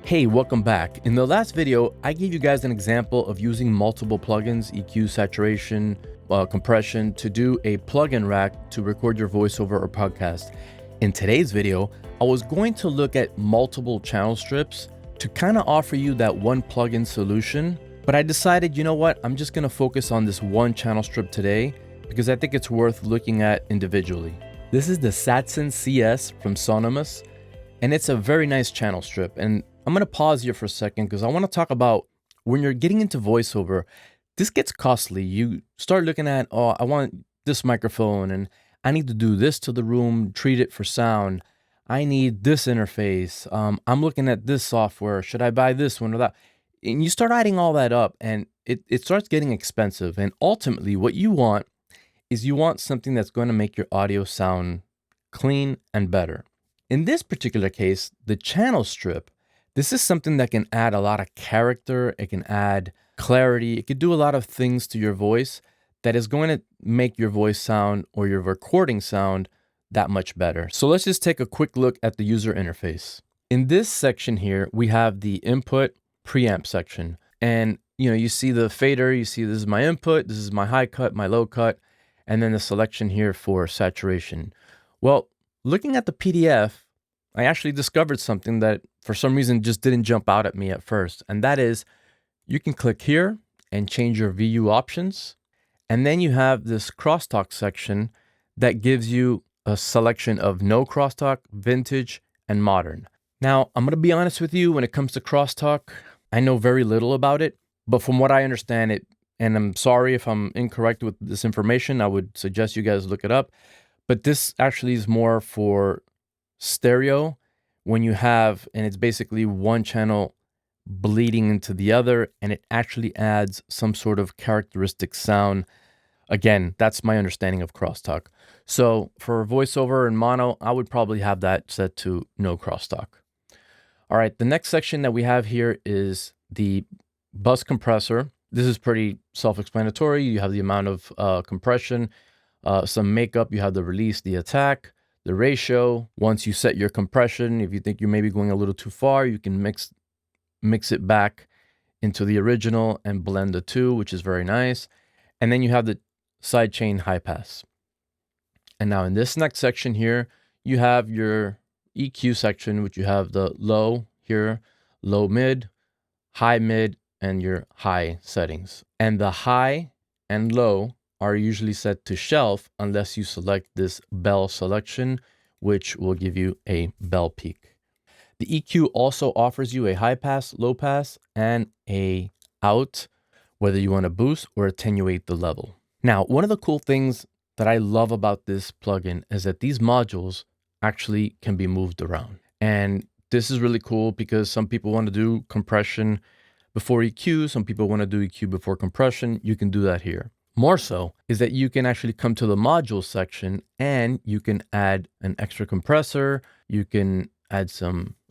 Hey, welcome back. In the last video, I gave you guys an example of using multiple plugins, EQ, saturation, compression, to do a plugin rack to record your voiceover or podcast. In today's video, I was going to look at multiple channel strips to kind of offer you that one plugin solution, but I decided, you know what, I'm just going to focus on this one channel strip today because I think it's worth looking at individually. This is the Satson CS from Sonimus, and it's a very nice channel strip. And I'm going to pause here for a second because I want to talk about when you're getting into voiceover, this gets costly. You start looking at, oh, I want this microphone and I need to do this to the room, treat it for sound. I need this interface. I'm looking at this software. Should I buy this one or that? And you start adding all that up and it starts getting expensive. And ultimately what you want is you want something that's going to make your audio sound clean and better. In this particular case, the channel strip, this is something that can add a lot of character. It can add clarity. It could do a lot of things to your voice that is going to make your voice sound or your recording sound that much better. So let's just take a quick look at the user interface. In this section here, we have the input preamp section. And you see the fader, you see this is my input, this is my high cut, my low cut, and then the selection here for saturation. Well, looking at the PDF, I actually discovered something that for some reason just didn't jump out at me at first. And that is you can click here and change your VU options. And then you have this crosstalk section that gives you a selection of no crosstalk, vintage, and modern. Now, I'm going to be honest with you, when it comes to crosstalk, I know very little about it, but from what I understand it, and I'm sorry if I'm incorrect with this information, I would suggest you guys look it up. But this actually is more for stereo when you have, and it's basically one channel bleeding into the other, and it actually adds some sort of characteristic sound. Again, that's my understanding of crosstalk. So for voiceover and mono, I would probably have that set to no crosstalk. All right, the next section that we have here is the bus compressor. This is pretty self-explanatory. You have the amount of compression, some makeup, you have the release, the attack, the ratio. Once you set your compression, if you think you're maybe going a little too far, you can mix it back into the original and blend the two, which is very nice. And then you have the sidechain high pass. And now in this next section here, you have your EQ section, which you have the low here, low mid, and your high settings. And the high and low are usually set to shelf unless you select this bell selection, which will give you a bell peak. The EQ also offers you a high pass, low pass, and a out, whether you want to boost or attenuate the level. Now, one of the cool things that I love about this plugin is that these modules actually can be moved around. And this is really cool because some people want to do compression before EQ, some people want to do EQ before compression. You can do that here. More so is that you can actually come to the module section and you can add an extra compressor, you can add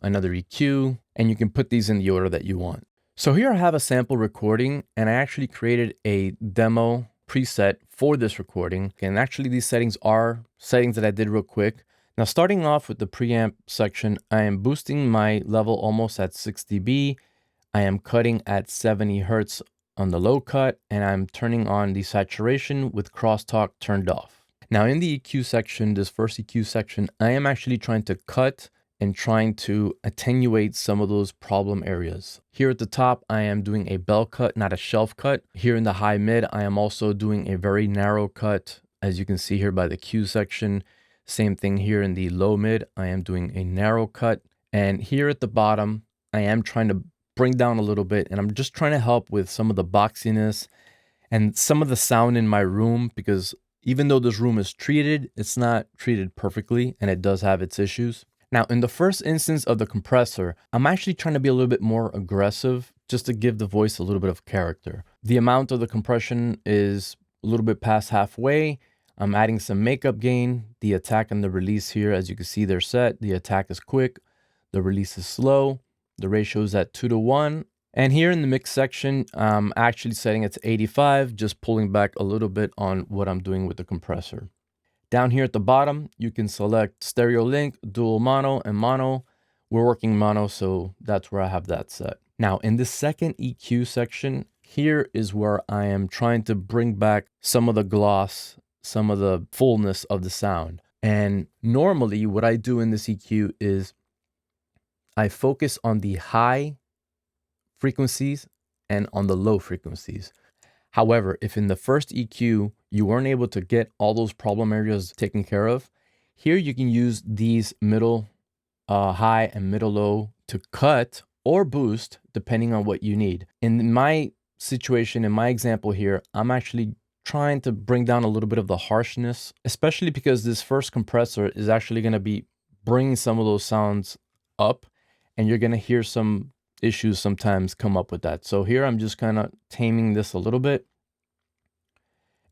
another EQ, and you can put these in the order that you want. So here I have a sample recording, and I actually created a demo preset for this recording. And actually these settings are settings that I did real quick. Now starting off with the preamp section, I am boosting my level almost at 6 dB. I am cutting at 70 Hertz on the low cut, and I'm turning on the saturation with crosstalk turned off. Now in the EQ section, this first EQ section, I am actually trying to cut and trying to attenuate some of those problem areas. Here at the top, I am doing a bell cut, not a shelf cut. Here in the high mid, I am also doing a very narrow cut, as you can see here by the Q section. Same thing here in the low mid, I am doing a narrow cut. And here at the bottom, I am trying to bring down a little bit, and I'm just trying to help with some of the boxiness and some of the sound in my room, because even though this room is treated, it's not treated perfectly and it does have its issues. Now, in the first instance of the compressor, I'm actually trying to be a little bit more aggressive just to give the voice a little bit of character. The amount of the compression is a little bit past halfway. I'm adding some makeup gain. The attack and the release here, as you can see, they're set. The attack is quick, the release is slow. The ratio is at 2:1. And here in the mix section, I'm actually setting it to 85, just pulling back a little bit on what I'm doing with the compressor. Down here at the bottom, you can select stereo link, dual mono, and mono, we're working mono, so that's where I have that set. Now in the second EQ section, here is where I am trying to bring back some of the gloss, some of the fullness of the sound. And normally what I do in this EQ is I focus on the high frequencies and on the low frequencies. However, if in the first EQ you weren't able to get all those problem areas taken care of, here you can use these middle high and middle low to cut or boost depending on what you need. In my situation, in my example here, I'm actually trying to bring down a little bit of the harshness, especially because this first compressor is actually going to be bringing some of those sounds up, and you're going to hear some issues sometimes come up with that. So here I'm just kind of taming this a little bit.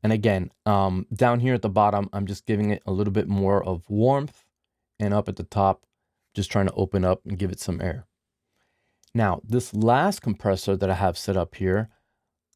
And again, down here at the bottom, I'm just giving it a little bit more of warmth, and up at the top, just trying to open up and give it some air. Now, this last compressor that I have set up here,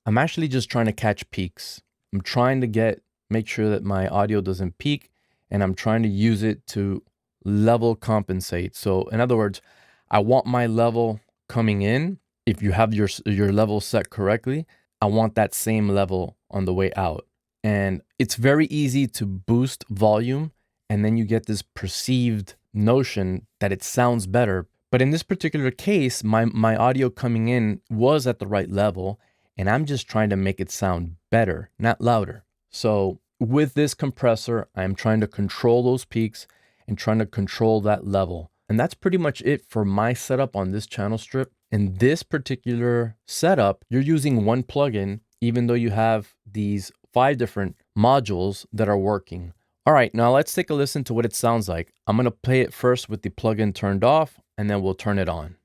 I'm actually just trying to catch peaks. I'm trying to make sure that my audio doesn't peak, and I'm trying to use it to level compensate. So in other words, I want my level coming in. If you have your level set correctly, I want that same level on the way out. And it's very easy to boost volume, and then you get this perceived notion that it sounds better. But in this particular case, my audio coming in was at the right level, and I'm just trying to make it sound better, not louder. So with this compressor, I'm trying to control those peaks and trying to control that level. And that's pretty much it for my setup on this channel strip. In this particular setup, you're using one plugin, even though you have these 5 different modules that are working. All right, now let's take a listen to what it sounds like. I'm gonna play it first with the plugin turned off, and then we'll turn it on.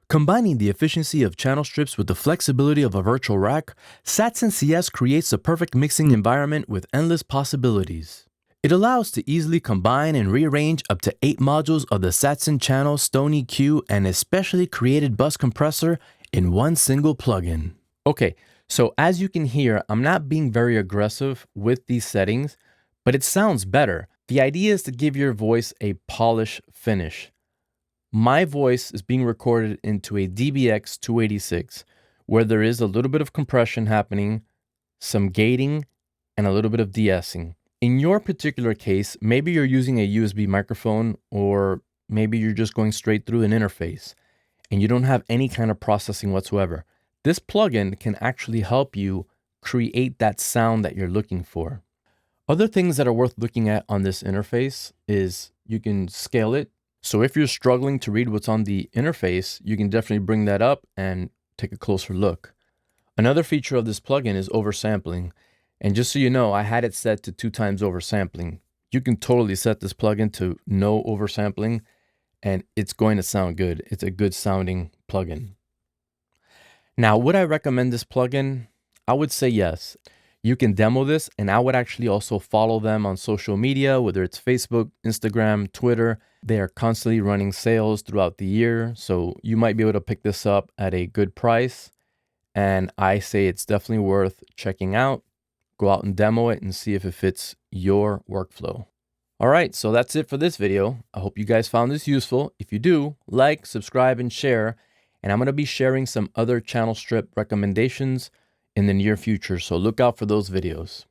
Combining the efficiency of channel strips with the flexibility of a virtual rack, Satson CS creates a perfect mixing environment with endless possibilities. It allows to easily combine and rearrange up to 8 modules of the Satson Channel Stone EQ and a specially created bus compressor in one single plugin. Okay, so as you can hear, I'm not being very aggressive with these settings, but it sounds better. The idea is to give your voice a polished finish. My voice is being recorded into a DBX 286, where there is a little bit of compression happening, some gating, and a little bit of de-essing. In your particular case, maybe you're using a USB microphone, or maybe you're just going straight through an interface, and you don't have any kind of processing whatsoever. This plugin can actually help you create that sound that you're looking for. Other things that are worth looking at on this interface is you can scale it. So if you're struggling to read what's on the interface, you can definitely bring that up and take a closer look. Another feature of this plugin is oversampling. And just so you know, I had it set to 2 times oversampling. You can totally set this plugin to no oversampling, and it's going to sound good. It's a good sounding plugin. Now, would I recommend this plugin? I would say yes. You can demo this, and I would actually also follow them on social media, whether it's Facebook, Instagram, Twitter. They are constantly running sales throughout the year, so you might be able to pick this up at a good price. And I say it's definitely worth checking out. Go out and demo it and see if it fits your workflow. All right, so that's it for this video. I hope you guys found this useful. If you do, like, subscribe, and share. And I'm going to be sharing some other channel strip recommendations in the near future, so look out for those videos.